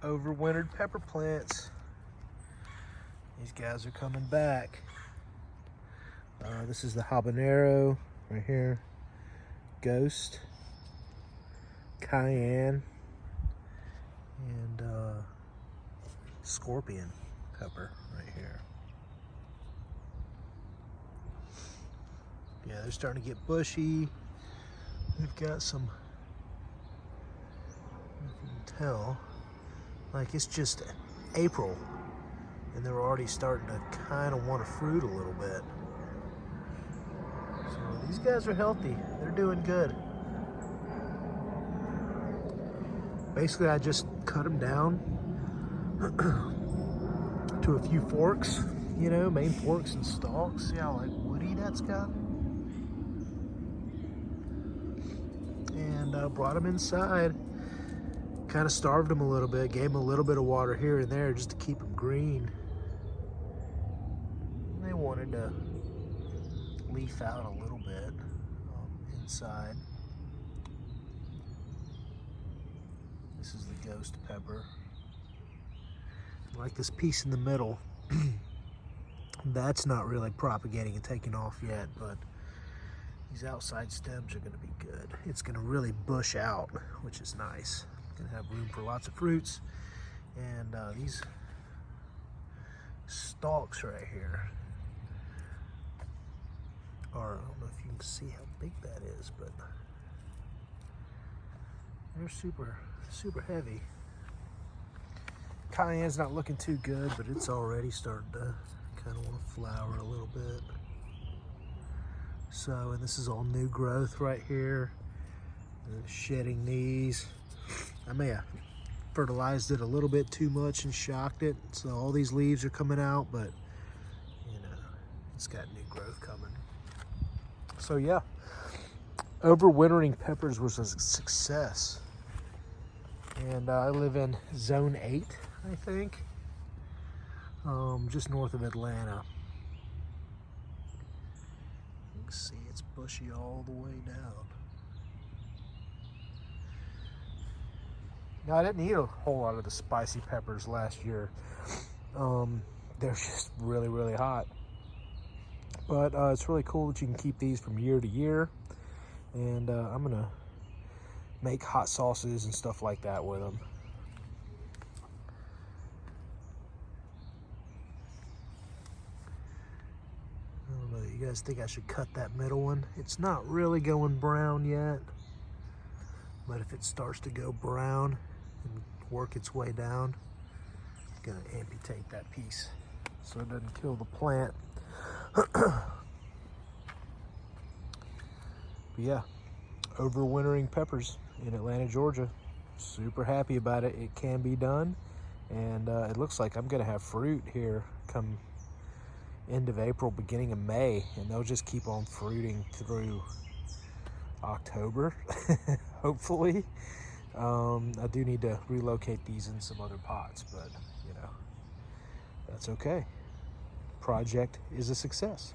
overwintered pepper plants. These guys are coming back. This is the habanero right here, ghost, cayenne, and scorpion pepper right here. Yeah, they're starting to get bushy. They've got some, you can tell, like it's just April and they're already starting to kind of want to fruit a little bit. So these guys are healthy. They're doing good. Basically, I just cut them down to a few forks, you know, main forks and stalks. See how like woody that's got? And brought them inside. Kind of starved them a little bit, gave them a little bit of water here and there just to keep them green. They wanted to leaf out a little bit inside. This is the ghost pepper. Like this piece in the middle, that's not really propagating and taking off yet, but these outside stems are going to be good. It's going to really bush out, which is nice. Going to have room for lots of fruits. And these stalks right here are, I don't know if you can see how big that is, but they're super heavy. Cayenne's not looking too good, but it's already starting to kind of want to flower a little bit. So, and this is all new growth right here. Shedding these. I may have fertilized it a little bit too much and shocked it. So all these leaves are coming out, but you know, it's got new growth coming. So yeah, overwintering peppers was a success. And I live in zone 8, I think, just north of Atlanta. You can see it's bushy all the way down. Now, I didn't eat a whole lot of the spicy peppers last year. They're just really hot. But it's really cool that you can keep these from year to year. And I'm gonna make hot sauces and stuff like that with them. I don't know, you guys think I should cut that middle one? It's not really going brown yet, but if it starts to go brown and work its way down, I'm gonna amputate that piece so it doesn't kill the plant. But yeah, overwintering peppers in Atlanta, Georgia. Super happy about it. It can be done, and it looks like I'm gonna have fruit here come end of April, beginning of May, and they'll just keep on fruiting through October, hopefully. I do need to relocate these in some other pots, but you know, that's okay. Project is a success.